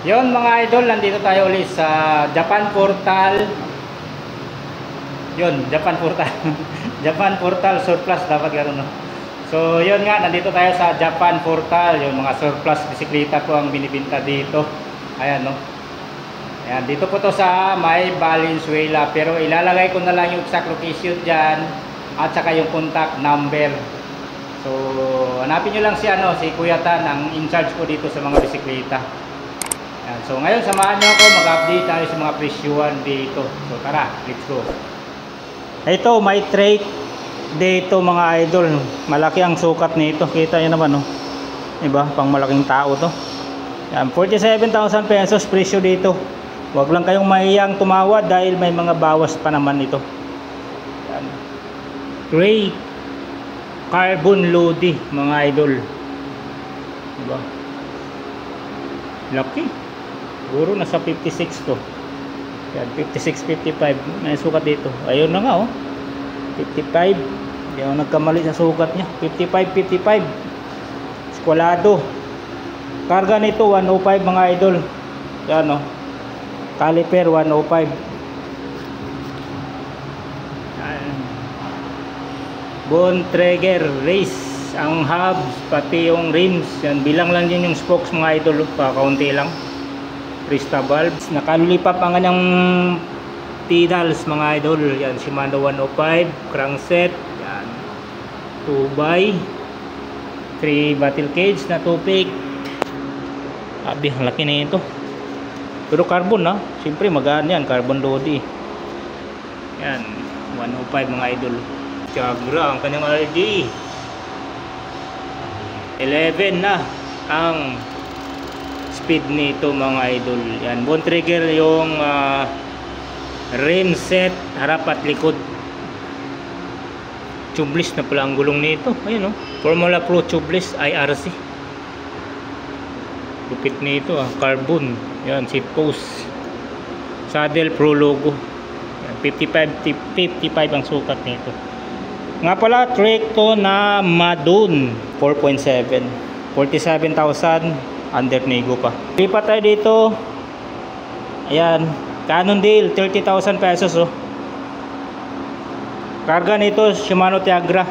Yon mga idol, nandito tayo ulit sa Japan Portal. Yon, Japan Portal. Japan Portal surplus dapat gano'n, no? So, yon nga, nandito tayo sa Japan Portal. Yung mga surplus bisikleta ko ang binibinta dito. Ayan, no? Ayan, dito po to sa may Valenzuela. Pero ilalagay ko na lang yung exact location dyan at saka yung contact number. So, hanapin nyo lang si Kuya Tan, ang in-charge ko dito sa mga bisikleta. Ayan, so ngayon samahan nyo ako, mag-update tayo sa mga presyuhan dito. So tara, let's go. Ito, may trade dito mga idol. Malaki ang sukat nito. Kita nyo naman, no? Diba? Pang malaking tao to. Ayan, 47,000 pesos presyo dito. Huwag lang kayong mahiyang tumawad dahil may mga bawas pa naman ito. Ayan. Gray carbon lodi mga idol. Diba? Laki. Siguro nasa 56 to. Yan, 56, 55. May sukat dito. Ayun na nga, oh. 55. Hindi ako nagkamali sa sukat niya. 55, 55. Skwalado. Karga nito 105 mga idol. Yan, oh. Caliper 105. Yan. Bone trigger race. Ang hubs, pati yung rims. Yan, bilang lang din yung spokes mga idol. Kaunti lang. Crystal valves. Nakalulipap ang kanyang pedals mga idol. Yan, Shimano 105. Crankset. Yan. 2x. 3 battle cage na 2-pick. Abi, ang laki na ito. Pero carbon, ha. Siyempre magaan yan. Carbon lodi. Yan. 105 mga idol. Tiagra ang kanyang RD. 11 na ang speed nito mga idol. Yan, bone trigger yung rim set, harap at likod. Tubeless na pala ang gulong nito. Ayun, oh. Formula Pro tubeless IRC. Lupit nito, carbon. Yan, seat post. Saddle Pro logo. Yan, 55 ang sukat nito. Nga pala, trek to na Madun 4.7. 47,000 under nego pa. Lipat tayo dito. Ayan, Cannondale 30,000 pesos, oh. Karga nito Shimano Tiagra.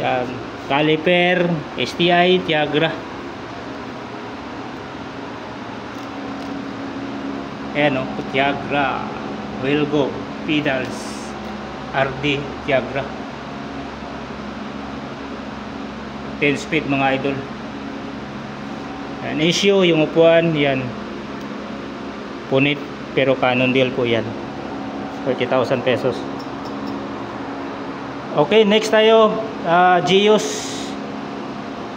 Yan, caliper STI Tiagra. Ayan, oh, Tiagra. Wilgo pedals RD Tiagra. 10 speed mga idol. Yan, issue yung upuan, yan. Punit pero Cannondale po yan. 30,000 pesos. Okay, next tayo, Geos.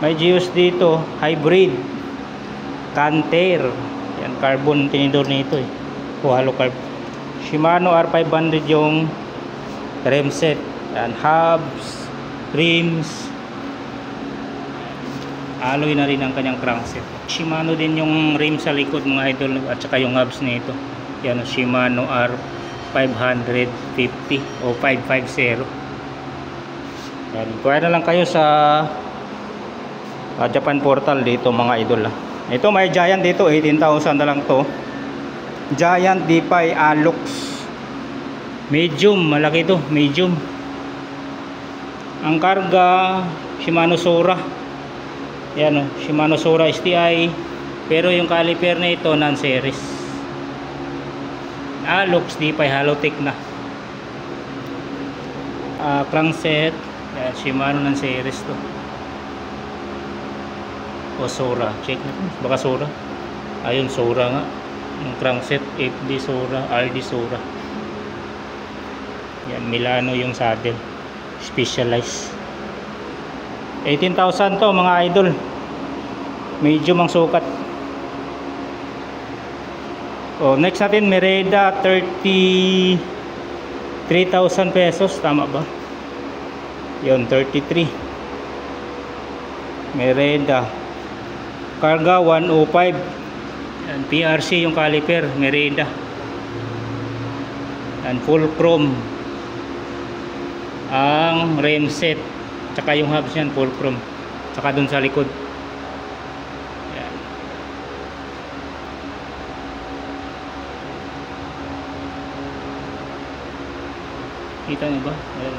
May Geos dito, hybrid. Canter. Yan, carbon tinidor nito, eh. Halo carbon. Shimano R500 yung rim set. Yan, hubs, rims. Alloy na rin ang kanyang crankset. Shimano din yung rim sa likod mga idol at saka yung hubs nito. Yan, Shimano R550 o 550. Yan, kuha na lang kayo sa Japan Portal dito mga idol. Ito may Giant dito, 18,000 na lang to. Giant D5 Alux. Medium, malaki to, medium. Ang karga Shimano Sora. Yan, oh, Shimano Sora STI. Pero yung caliper na ito non-series. Alux D5 Halotech na. Crankset. Yan, Shimano non-series to. O Sora, check natin. Baka Sora. Ayun, Sora nga. Yung crankset FD Sora, RD Sora. Yan, Milano yung saddle. Specialized. 18,000 to mga idol. Medium ang sukat. Oh, next natin Merida 33,000 pesos, tama ba? Yun, 33. Merida. Karga 105. Yan, PRC yung caliper, Merida. Yan, full chrome ang rim set. Tsaka yung hubs yan, full chrome. Tsaka dun sa likod. Yan. Kita nyo ba? Ayan.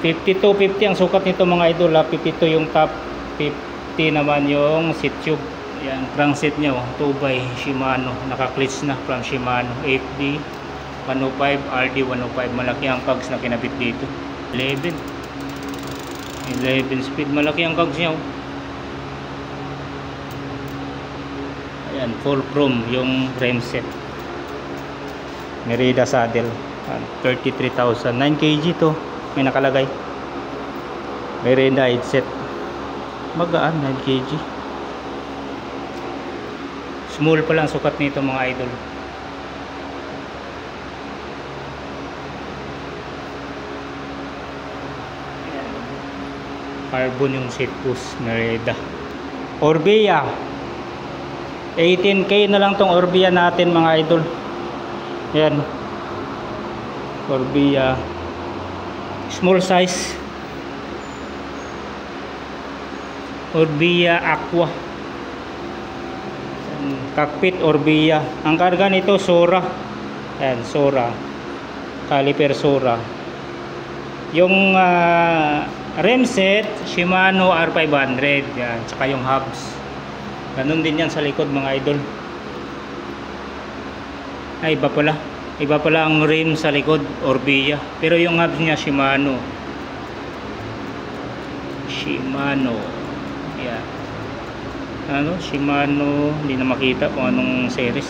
5250 ang sukat nito mga idol. 52 yung top, 50 naman yung seat tube. Ayan, crankset nyo 2x Shimano, naka-clutch na from Shimano. FD 105, RD 105. Malaki ang cogs na kinabit dito. 11 speed, malaki ang cogs nyo. Ayan, full chrome yung frame set. Merida saddle, 33,000, 9 kg to, may nakalagay. Merida headset, magaan, 9 kg. Small pa lang sukat nito mga idol. Ayan. Carbon yung seat post, Merida. Orbea 18K na lang tong Orbea natin mga idol. Ayan, Orbea small size, Orbea Aqua. Cockpit Orbea. Ang karga nito Sora. Ayan, Sora, caliper Sora. Yung rim set Shimano R500. Yan, tsaka yung hubs ganun din yan sa likod mga idol. Ay, iba pala ang rim sa likod, Orbea, pero yung hubs niya Shimano. Yan, ano, Shimano, hindi na makita kung anong series.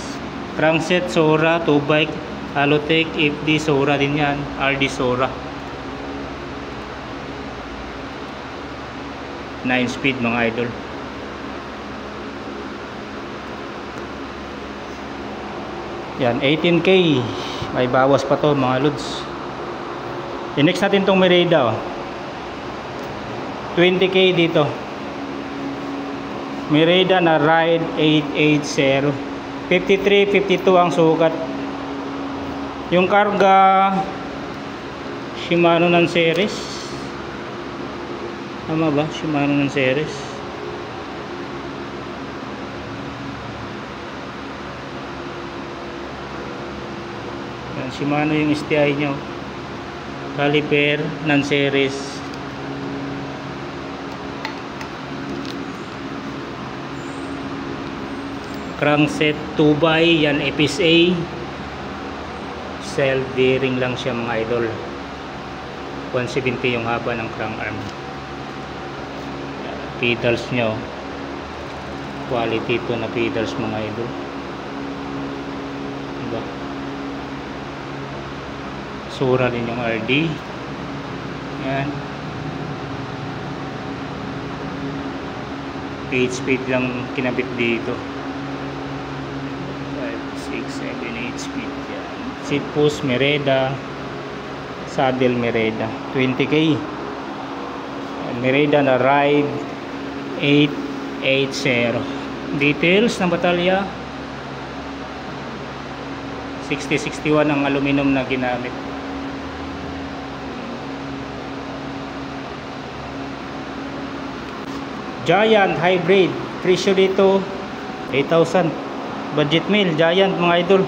Crankset Sora, 2 bike, Halotech, FD Sora din yan, RD Sora. 9 speed mga idol. Yan, 18K. May bawas pa to mga lods. I-next natin tong Merida, 20K dito. Merida na Ride 880. 53, 52 ang sukat. Yung karga Shimano ng series. Tama ba? Shimano ng series. Yan, Shimano yung STI nyo. Caliper ng series. Crankset 2x, yan FSA. Self bearing lang siya mga idol. 170 yung haba ng crank arm. Pedals nyo, quality to na pedals mga idol, diba? Sura din yung RD. Yan, 8 speed lang kinabit dito. 5, 6, 7, 8 speed. Yan. Seat post Merida, saddle Merida, 20K. Merida na Ride 880. Details ng batalya 6061 ang aluminum na ginamit. Giant hybrid, presyo dito 8,000. Budget meal Giant mga idol.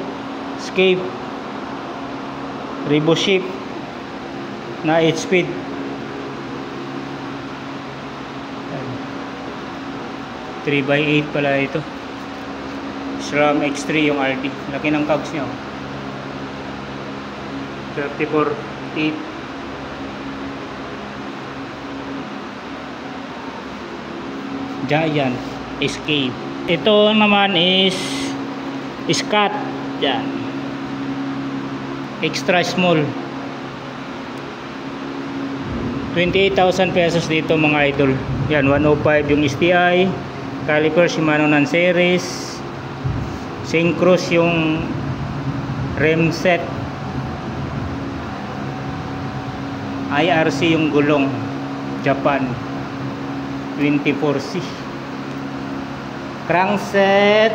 Escape Revo Shape na 8 speed. 3x8 pala ito. SRAM X3 yung RD. Laki ng cogs niya. 34 teeth. Giant Escape. Ito naman is Scat. Yan. Extra small. 28,000 pesos dito mga idol. Yan, 105 yung STI. Caliper Shimano ng series. Synchros yung rim set. IRC yung gulong. Japan 24C. Crankset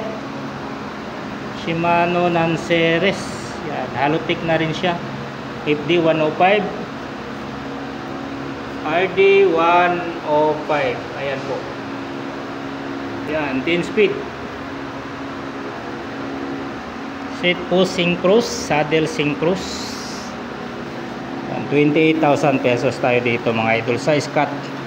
Shimano ng series. Yan, Halotech na rin siya. FD 105, RD 105. Ayan po. Yan, 10 speed. Seat post Syncros, saddle Syncros. 28,000 pesos tayo dito mga idol sa Scott.